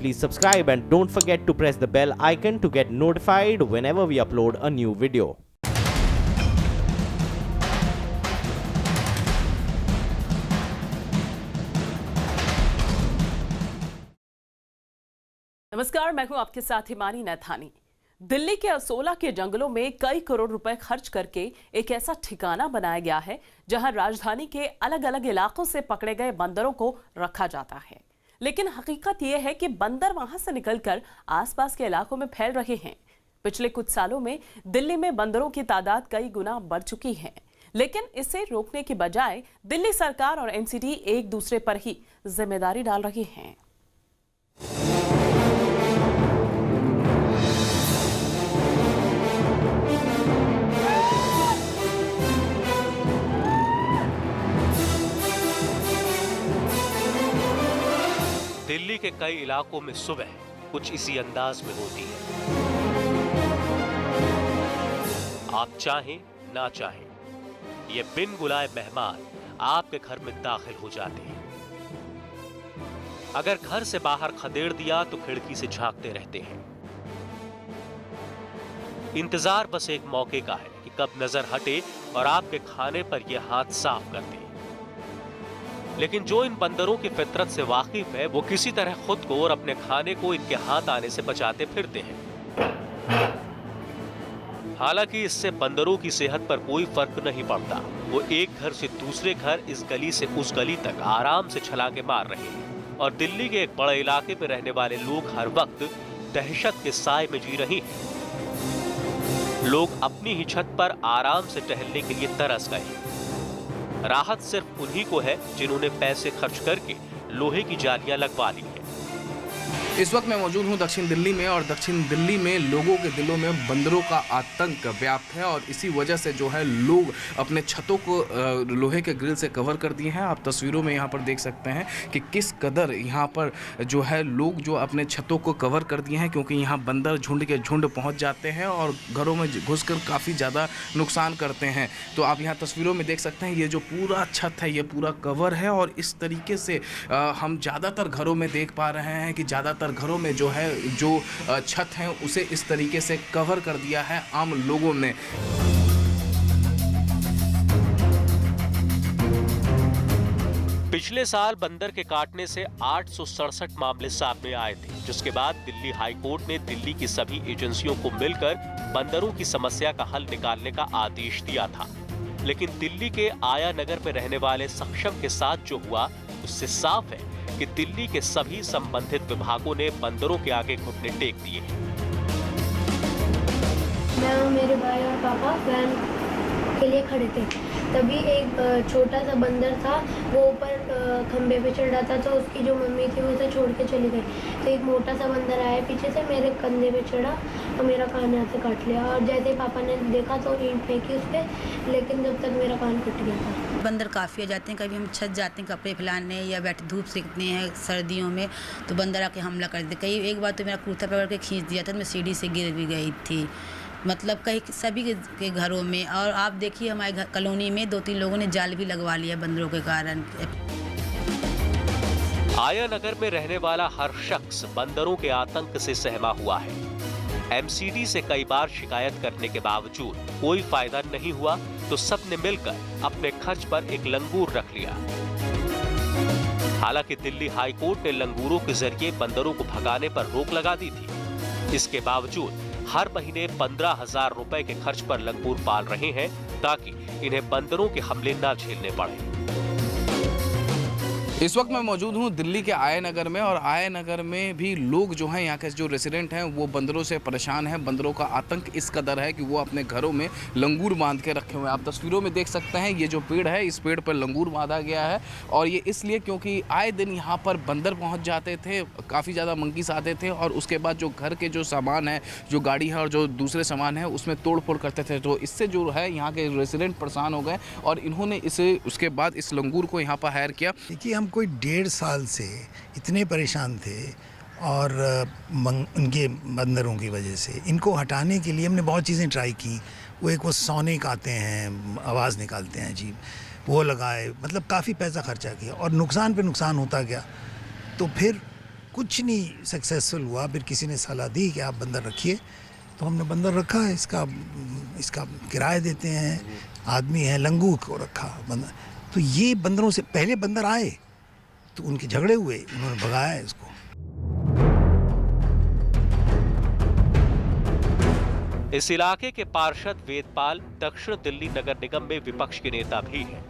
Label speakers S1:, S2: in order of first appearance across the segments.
S1: Please subscribe and don't forget to press the bell icon to get notified whenever we upload a new video.
S2: नमस्कार, मैं हूं आपके साथ हिमानी नैथानी। दिल्ली के असोला के जंगलों में कई करोड़ रुपए खर्च करके एक ऐसा ठिकाना बनाया गया है जहां राजधानी के अलग अलग इलाकों से पकड़े गए बंदरों को रखा जाता है। लेकिन हकीकत यह है कि बंदर वहां से निकलकर आसपास के इलाकों में फैल रहे हैं। पिछले कुछ सालों में दिल्ली में बंदरों की तादाद कई गुना बढ़ चुकी है, लेकिन इसे रोकने की बजाय दिल्ली सरकार और एमसीडी एक दूसरे पर ही जिम्मेदारी डाल रही हैं।
S3: दिल्ली के कई इलाकों में सुबह कुछ इसी अंदाज में होती है। आप चाहें ना चाहें, ये बिन बुलाए मेहमान आपके घर में दाखिल हो जाते हैं। अगर घर से बाहर खदेड़ दिया तो खिड़की से झांकते रहते हैं। इंतजार बस एक मौके का है कि कब नजर हटे और आपके खाने पर यह हाथ साफ कर दे। लेकिन जो इन बंदरों की फितरत से वाकिफ है, वो किसी तरह खुद को और अपने खाने को इनके हाथ आने से बचाते फिरते हैं। हालांकि इससे बंदरों की सेहत पर कोई फर्क नहीं पड़ता। वो एक घर से दूसरे घर, इस गली से उस गली तक आराम से छलांगे मार रहे हैं। और दिल्ली के एक बड़े इलाके में रहने वाले लोग हर वक्त दहशत के साए में जी रहे हैं। लोग अपनी ही छत पर आराम से टहलने के लिए तरस गए। राहत सिर्फ उन्हीं को है जिन्होंने पैसे खर्च करके लोहे की जालियां लगवा ली है।
S4: इस वक्त मैं मौजूद हूं दक्षिण दिल्ली में, और दक्षिण दिल्ली में लोगों के दिलों में बंदरों का आतंक व्याप्त है और इसी वजह से जो है लोग अपने छतों को लोहे के ग्रिल से कवर कर दिए हैं। आप तस्वीरों में यहां पर देख सकते हैं कि किस कदर यहां पर जो है लोग जो अपने छतों को कवर कर दिए हैं, क्योंकि यहां बंदर झुंड के झुंड पहुंच जाते हैं और घरों में घुसकर काफ़ी ज़्यादा नुकसान करते हैं। तो आप यहाँ तस्वीरों में देख सकते हैं ये जो पूरा छत है ये पूरा कवर है, और इस तरीके से हम ज़्यादातर घरों में देख पा रहे हैं कि ज़्यादातर घरों में जो है जो छत है उसे इस तरीके से कवर कर दिया है आम लोगों ने।
S3: पिछले साल बंदर के काटने से 867 मामले सामने आए थे, जिसके बाद दिल्ली हाई कोर्ट ने दिल्ली की सभी एजेंसियों को मिलकर बंदरों की समस्या का हल निकालने का आदेश दिया था। लेकिन दिल्ली के आया नगर में रहने वाले सक्षम के साथ जो हुआ उससे साफ है कि दिल्ली के सभी संबंधित विभागों ने बंदरों के आगे घुटने टेक दिए हैं।
S5: मैं और मेरे भाई और पापा वैन के लिए खड़े थे, तभी एक छोटा सा बंदर था, वो ऊपर खंबे पे चढ़ रहा था, तो उसकी जो मम्मी थी वो उसे छोड़ के चली गई। तो एक मोटा सा बंदर आया पीछे से, मेरे कंधे पे चढ़ा और मेरा कान यहाँ से काट लिया। और जैसे पापा ने देखा तो ईंट फेंकी उस पर, लेकिन जब तक मेरा कान कट गया था।
S6: बंदर काफ़ी आ जाते हैं, कभी हम छत जाते हैं कपड़े फैलाने या बैठे धूप सेकते हैं सर्दियों में, तो बंदर आके हमला कर देते। कई एक बार तो मेरा कुर्ता पकड़ के खींच दिया था, मैं सीढ़ी से गिर भी गई थी। मतलब कई सभी के घरों में, और आप देखिए हमारे कॉलोनी में 2-3 लोगों ने जाल भी लगवा लिया बंदरों के कारण।
S3: आया नगर में रहने वाला हर शख्स बंदरों के आतंक से सहमा हुआ है। एमसीडी से कई बार शिकायत करने के बावजूद कोई फायदा नहीं हुआ, तो सबने मिलकर अपने खर्च पर एक लंगूर रख लिया। हालांकि दिल्ली हाई कोर्ट ने लंगूरों के जरिए बंदरों को भगाने पर रोक लगा दी थी। इसके बावजूद हर महीने 15,000 रुपए के खर्च पर लंगूर पाल रहे हैं, ताकि इन्हें बंदरों के हमले न झेलने पड़े।
S4: इस वक्त मैं मौजूद हूं दिल्ली के आया नगर में, और आया नगर में भी लोग जो हैं यहाँ के जो रेसिडेंट हैं वो बंदरों से परेशान हैं। बंदरों का आतंक इस कदर है कि वो अपने घरों में लंगूर बांध के रखे हुए हैं। आप तस्वीरों में देख सकते हैं ये जो पेड़ है, इस पेड़ पर लंगूर बांधा गया है, और ये इसलिए क्योंकि आए दिन यहाँ पर बंदर पहुँच जाते थे, काफ़ी ज़्यादा मंकीस आते थे, और उसके बाद जो घर के जो सामान है, जो गाड़ी है और जो दूसरे सामान है उसमें तोड़ फोड़ करते थे। तो इससे जो है यहाँ के रेसिडेंट परेशान हो गए, और इन्होंने इसे उसके बाद इस लंगूर को यहाँ पर हायर किया।
S7: देखिए, हम कोई 1.5 साल से इतने परेशान थे, और उनके बंदरों की वजह से इनको हटाने के लिए हमने बहुत चीज़ें ट्राई की। वो सोनिक आते हैं, आवाज़ निकालते हैं अजीब, वो लगाए, मतलब काफ़ी पैसा खर्चा किया और नुकसान पे नुकसान होता गया। तो फिर कुछ नहीं सक्सेसफुल हुआ। फिर किसी ने सलाह दी कि आप बंदर रखिए, तो हमने बंदर रखा है। इसका किराया देते हैं, आदमी है, लंगूर को रखा बंदर। तो ये बंदरों से पहले बंदर आए तो उनके झगड़े हुए, उन्होंने भगाया है इसको।
S3: इस इलाके के पार्षद वेदपाल दक्षिण दिल्ली नगर निगम में विपक्ष के नेता भी हैं।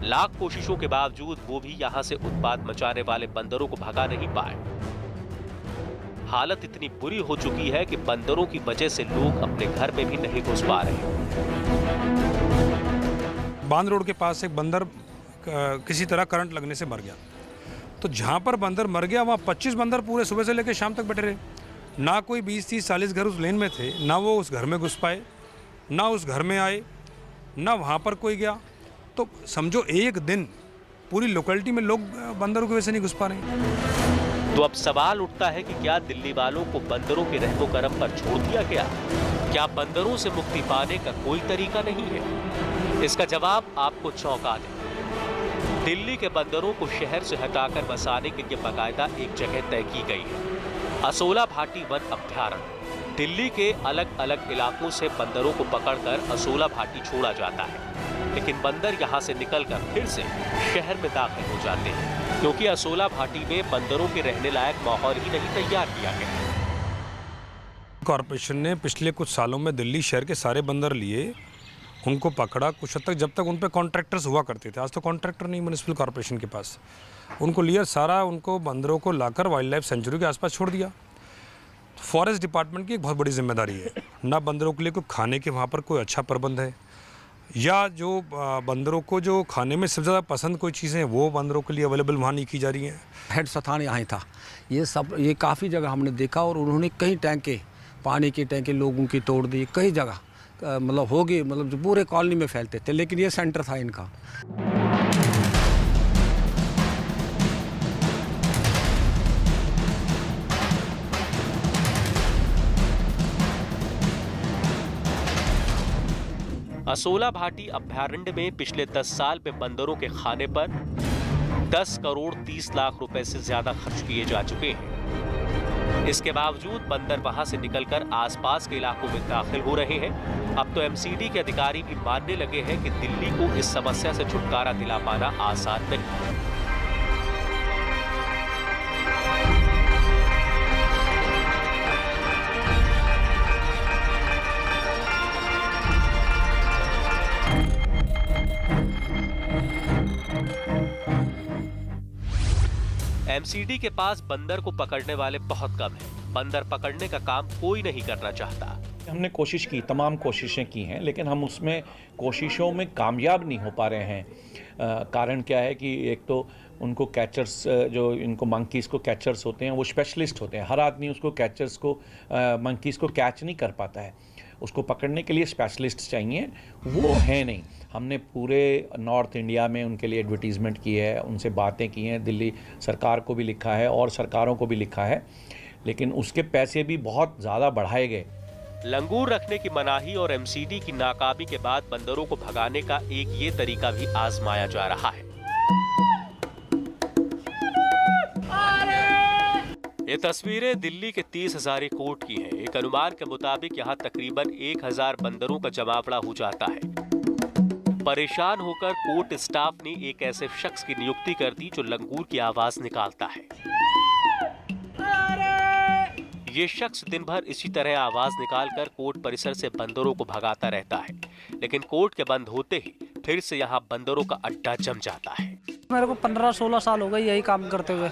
S3: लाख कोशिशों के बावजूद वो भी यहां से उत्पात मचाने वाले बंदरों को भगा नहीं पाए। हालत इतनी बुरी हो चुकी है कि बंदरों की वजह से लोग अपने घर में भी नहीं घुस पा रहे।
S8: बांध रोड के पास एक बंदर किसी तरह करंट लगने से मर गया। तो जहां पर बंदर मर गया वहां 25 बंदर पूरे सुबह से लेकर शाम तक बैठे रहे। ना कोई 20-30-40 घर उस लेन में थे, ना वो उस घर में घुस पाए, ना उस घर में आए, ना वहाँ पर कोई गया। तो समझो एक दिन पूरी लोकेलिटी में लोग बंदरों की वजह से नहीं घुस पा रहे।
S3: तो अब सवाल उठता है कि क्या दिल्ली वालों को बंदरों के रहमो करम पर छोड़ दिया गया? क्या बंदरों से मुक्ति पाने का कोई तरीका नहीं है? इसका जवाब आपको चौंका दे। दिल्ली के बंदरों को शहर से हटाकर बसाने के लिए बाकायदा एक जगह तय की गई है, असोला भाटी वन अभ्यारण्य। दिल्ली के अलग अलग इलाकों से बंदरों को पकड़कर असोला भाटी छोड़ा जाता है, लेकिन बंदर यहां से निकलकर फिर से शहर में दाखिल हो जाते हैं, क्योंकि असोला भाटी में बंदरों के रहने लायक माहौल ही नहीं तैयार किया गया।
S8: कॉरपोरेशन ने पिछले कुछ सालों में दिल्ली शहर के सारे बंदर लिए, उनको पकड़ा कुछ हद तक, जब तक उन पे कॉन्ट्रैक्टर्स हुआ करते थे। आज तो कॉन्ट्रैक्टर नहीं म्युनिसिपल कॉर्पोरेशन के पास, उनको लिया सारा, उनको बंदरों को लाकर वाइल्ड लाइफ सेंचुरी के आसपास छोड़ दिया। फॉरेस्ट डिपार्टमेंट की एक बहुत बड़ी जिम्मेदारी है, ना बंदरों के लिए कोई खाने के वहाँ पर कोई अच्छा प्रबंध है, या जो बंदरों को जो खाने में सबसे ज़्यादा पसंद कोई चीज़ें हैं वो बंदरों के लिए अवेलेबल वहाँ नहीं की जा रही हैं।
S9: हेड स्थान यहाँ ही था, ये काफ़ी जगह हमने देखा, और उन्होंने कई टैंके, पानी के टैंके लोगों की तोड़ दी, कई जगह मतलब हो गई, मतलब जो पूरे कॉलोनी में फैलते थे, लेकिन ये सेंटर था इनका।
S3: असोला भाटी अभ्यारण्य में पिछले 10 साल में बंदरों के खाने पर 10 करोड़ 30 लाख रुपए से ज्यादा खर्च किए जा चुके हैं। इसके बावजूद बंदर वहां से निकलकर आसपास के इलाकों में दाखिल हो रहे हैं। अब तो एमसीडी के अधिकारी भी मानने लगे हैं कि दिल्ली को इस समस्या से छुटकारा दिला पाना आसान नहीं। एमसीडी के पास बंदर को पकड़ने वाले बहुत कम हैं। बंदर पकड़ने का काम कोई नहीं करना चाहता।
S10: हमने कोशिश की, तमाम कोशिशें की हैं, लेकिन हम उसमें कोशिशों में कामयाब नहीं हो पा रहे हैं। कारण क्या है कि एक तो उनको कैचर्स, जो इनको मंकीज़ को कैचर्स होते हैं, वो स्पेशलिस्ट होते हैं। हर आदमी उसको कैचर्स को, मंकीज़ को कैच नहीं कर पाता है। उसको पकड़ने के लिए स्पेशलिस्ट चाहिए, वो है नहीं। हमने पूरे नॉर्थ इंडिया में उनके लिए एडवर्टीज़मेंट की है, उनसे बातें की हैं, दिल्ली सरकार को भी लिखा है और सरकारों को भी लिखा है, लेकिन उसके पैसे भी बहुत ज़्यादा बढ़ाए गए।
S3: लंगूर रखने की मनाही और एमसीडी की नाकामी के बाद बंदरों को भगाने का एक ये तरीका भी आजमाया जा रहा है। ये तस्वीरें दिल्ली के 30 हजारी कोर्ट की हैं। एक अनुमान के मुताबिक यहाँ तकरीबन 1000 बंदरों का जमावड़ा हो जाता है। परेशान होकर कोर्ट स्टाफ ने एक ऐसे शख्स की नियुक्ति कर दी जो लंगूर की आवाज निकालता है। ये शख्स दिन भर इसी तरह आवाज निकालकर कोर्ट परिसर से बंदरों को भगाता रहता है, लेकिन कोर्ट के बंद होते ही फिर से यहाँ बंदरों का अड्डा जम जाता है।
S11: मेरे को 15-16 साल हो गए यही काम करते हुए।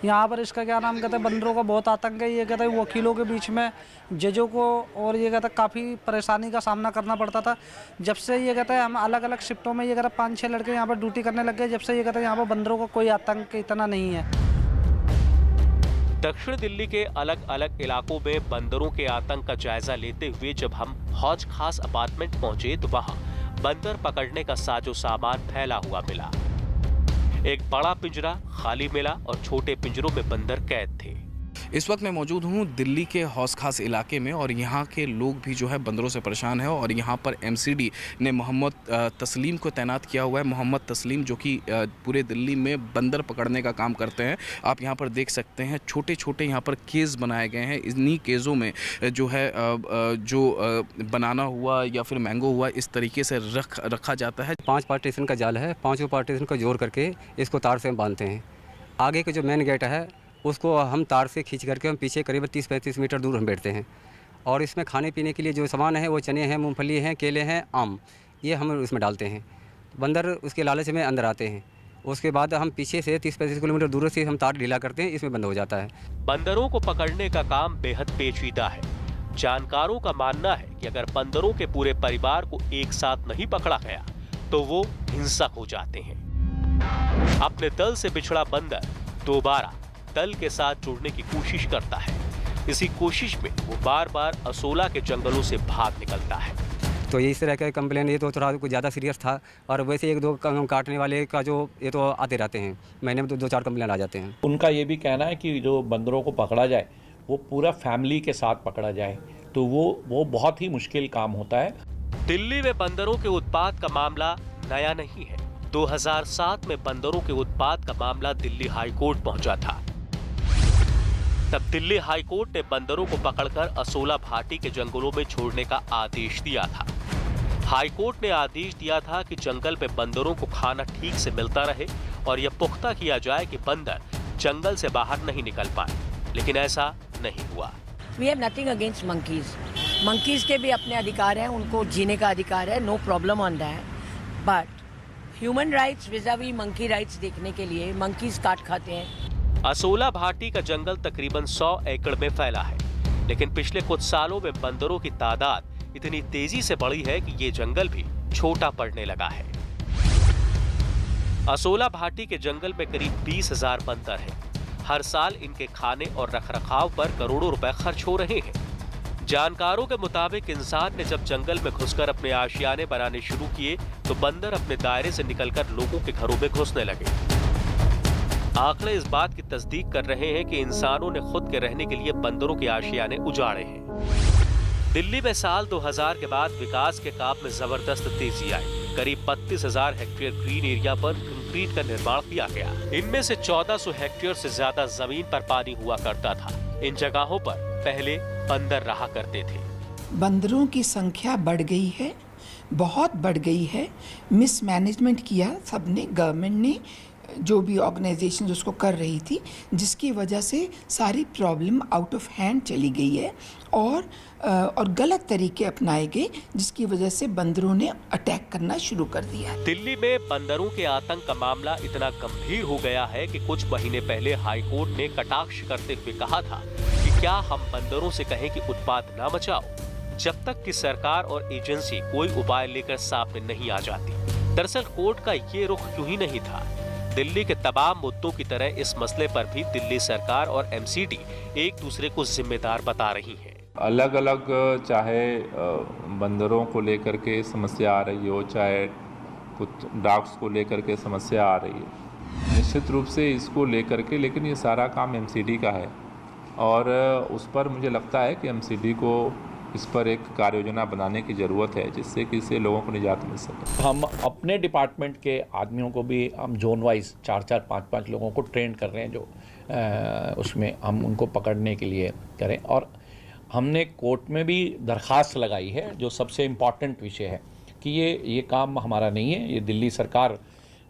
S11: यहाँ पर इसका क्या नाम कहते हैं, बंदरों का बहुत आतंक है। ये कहते हैं वकीलों के बीच में जजों को, और ये कहते हैं काफ़ी परेशानी का सामना करना पड़ता था। जब से ये कहते हैं हम अलग अलग शिफ्टों में, ये कहते हैं 5-6 लड़के यहाँ पर ड्यूटी करने लग गए, जब से ये कहते हैं यहाँ पर बंदरों का कोई आतंक इतना नहीं है।
S3: दक्षिण दिल्ली के अलग अलग इलाकों में बंदरों के आतंक का जायजा लेते हुए जब हम हौज खास अपार्टमेंट पहुंचे तो वहां बंदर पकड़ने का साजो सामान फैला हुआ मिला। एक बड़ा पिंजरा खाली मिला और छोटे पिंजरों में बंदर कैद थे।
S4: इस वक्त मैं मौजूद हूँ दिल्ली के हौस खास इलाके में और यहाँ के लोग भी जो है बंदरों से परेशान है और यहाँ पर एमसीडी ने मोहम्मद तस्लीम को तैनात किया हुआ है। मोहम्मद तस्लीम जो कि पूरे दिल्ली में बंदर पकड़ने का काम करते हैं। आप यहाँ पर देख सकते हैं छोटे छोटे यहाँ पर केज बनाए गए हैं। इन्हीं केज़ों में जो है जो बनाना हुआ या फिर मैंगो हुआ इस तरीके से रखा जाता है।
S12: 5 पार्टीशन का जाल है, 5 पार्टीशन को जोड़ करके इसको तार से बांधते हैं। आगे के जो मेन गेट है उसको हम तार से खींच करके हम पीछे करीब 30-35 मीटर दूर हम बैठते हैं और इसमें खाने पीने के लिए जो सामान है वो चने हैं, मूंगफली हैं, केले हैं, आम, ये हम इसमें डालते हैं। बंदर उसके लालच में अंदर आते हैं। उसके बाद हम पीछे से 30-35 किलोमीटर दूर से हम तार ढीला करते हैं, इसमें बंद हो जाता है।
S3: बंदरों को पकड़ने का काम बेहद पेचीदा है। जानकारों का मानना है कि अगर बंदरों के पूरे परिवार को एक साथ नहीं पकड़ा गया तो वो हिंसक हो जाते हैं। अपने दल से बिछड़ा बंदर दोबारा दल के साथ जुड़ने की कोशिश करता है। इसी कोशिश में वो बार बार असोला के जंगलों से भाग निकलता है।
S12: तो इस तरह का कंप्लेन ये तो थोड़ा कुछ ज़्यादा सीरियस था और वैसे 1-2 काटने वाले का जो ये तो आते रहते हैं, महीने में तो 2-4 कंप्लेन आ जाते हैं।
S10: उनका ये भी कहना है कि जो बंदरों को पकड़ा जाए वो पूरा फैमिली के साथ पकड़ा जाए तो वो बहुत ही मुश्किल काम होता है।
S3: दिल्ली में बंदरों के उत्पात का मामला नया नहीं है। 2007 में बंदरों के उत्पात का मामला दिल्ली हाईकोर्ट पहुंचा था। तब दिल्ली हाईकोर्ट ने बंदरों को पकड़कर असोला भाटी के जंगलों में छोड़ने का आदेश दिया था। हाईकोर्ट ने आदेश दिया था कि जंगल में बंदरों को खाना ठीक से मिलता रहे और यह पुख्ता किया जाए कि बंदर जंगल से बाहर नहीं निकल पाए, लेकिन ऐसा नहीं हुआ।
S13: We have nothing against monkeys. Monkeys के भी अपने अधिकार हैं, उनको जीने का अधिकार है, no problem on that. But human rights vis-a-vis monkey rights देखने के लिए monkeys काट खाते हैं।
S3: असोला भाटी का जंगल तकरीबन 100 एकड़ में फैला है, लेकिन पिछले कुछ सालों में बंदरों की तादाद इतनी तेजी से बढ़ी है कि ये जंगल भी छोटा पड़ने लगा है। असोला भाटी के जंगल में करीब 20,000 बंदर हैं। हर साल इनके खाने और रखरखाव पर करोड़ों रुपए खर्च हो रहे हैं। जानकारों के मुताबिक इंसान ने जब जंगल में घुसकर अपने आशियाने बनाने शुरू किए तो बंदर अपने दायरे से निकलकर लोगों के घरों में घुसने लगे। आंकड़े इस बात की तस्दीक कर रहे हैं कि इंसानों ने खुद के रहने के लिए बंदरों के आशियाने उजाड़े हैं। दिल्ली में साल 2000 के बाद विकास के काम में जबरदस्त तेजी आई। करीब 32,000 हेक्टेयर ग्रीन एरिया पर कंक्रीट का निर्माण किया गया। इनमें से 1400 हेक्टेयर से ज्यादा जमीन पर पानी हुआ करता था। इन जगहों पर पहले बंदर रहा करते थे।
S14: बंदरों की संख्या बढ़ गई है, बहुत बढ़ गई है। मिसमैनेजमेंट किया सबने, गवर्नमेंट ने, जो भी ऑर्गेनाइजेशन उसको कर रही थी, जिसकी वजह से सारी प्रॉब्लम आउट ऑफ हैंड चली गई है और गलत तरीके अपनाए गए, जिसकी वजह से बंदरों ने अटैक करना शुरू कर दिया।
S3: दिल्ली में बंदरों के आतंक का मामला इतना गंभीर हो गया है कि कुछ महीने पहले हाईकोर्ट ने कटाक्ष करते हुए कहा था कि क्या हम बंदरों से कहें कि उत्पात न मचाओ, जब तक कि सरकार और एजेंसी कोई उपाय लेकर सामने नहीं आ जाती। दरअसल कोर्ट का ये रुख क्यों ही नहीं था। दिल्ली के तमाम मुद्दों की तरह इस मसले पर भी दिल्ली सरकार और एमसीडी एक दूसरे को जिम्मेदार बता रही हैं।
S15: अलग अलग चाहे बंदरों को लेकर के समस्या आ रही हो, चाहे कुछ डॉग्स को लेकर के समस्या आ रही है, निश्चित रूप से इसको लेकर के, लेकिन ये सारा काम एमसीडी का है और उस पर मुझे लगता है कि एमसीडी को इस पर एक कार्य योजना बनाने की ज़रूरत है, जिससे कि इससे लोगों को निजात मिल सके।
S10: हम अपने डिपार्टमेंट के आदमियों को भी हम जोन वाइज 4-4, 5-5 लोगों को ट्रेन कर रहे हैं, जो उसमें हम उनको पकड़ने के लिए करें। और हमने कोर्ट में भी दरख्वास्त लगाई है, जो सबसे इम्पॉर्टेंट विषय है कि ये काम हमारा नहीं है, ये दिल्ली सरकार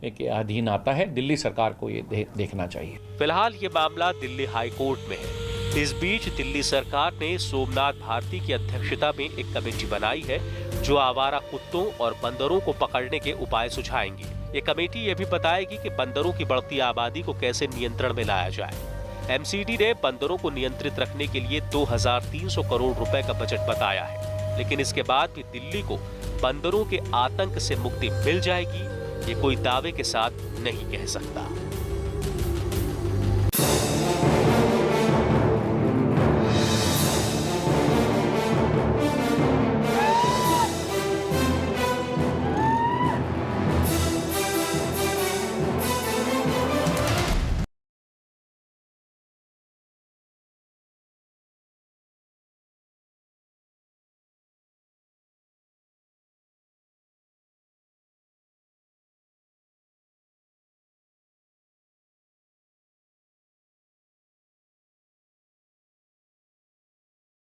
S10: के अधीन आता है, दिल्ली सरकार को ये देखना चाहिए।
S3: फिलहाल ये मामला दिल्ली हाई कोर्ट में है। इस बीच दिल्ली सरकार ने सोमनाथ भारती की अध्यक्षता में एक कमेटी बनाई है जो आवारा कुत्तों और बंदरों को पकड़ने के उपाय सुझाएंगी। ये कमेटी ये भी बताएगी कि बंदरों की बढ़ती आबादी को कैसे नियंत्रण में लाया जाए। एमसीडी ने बंदरों को नियंत्रित रखने के लिए 2300 करोड़ रुपए का बजट बताया है, लेकिन इसके बाद भी दिल्ली को बंदरों के आतंक से मुक्ति मिल जाएगी, ये कोई दावे के साथ नहीं कह सकता।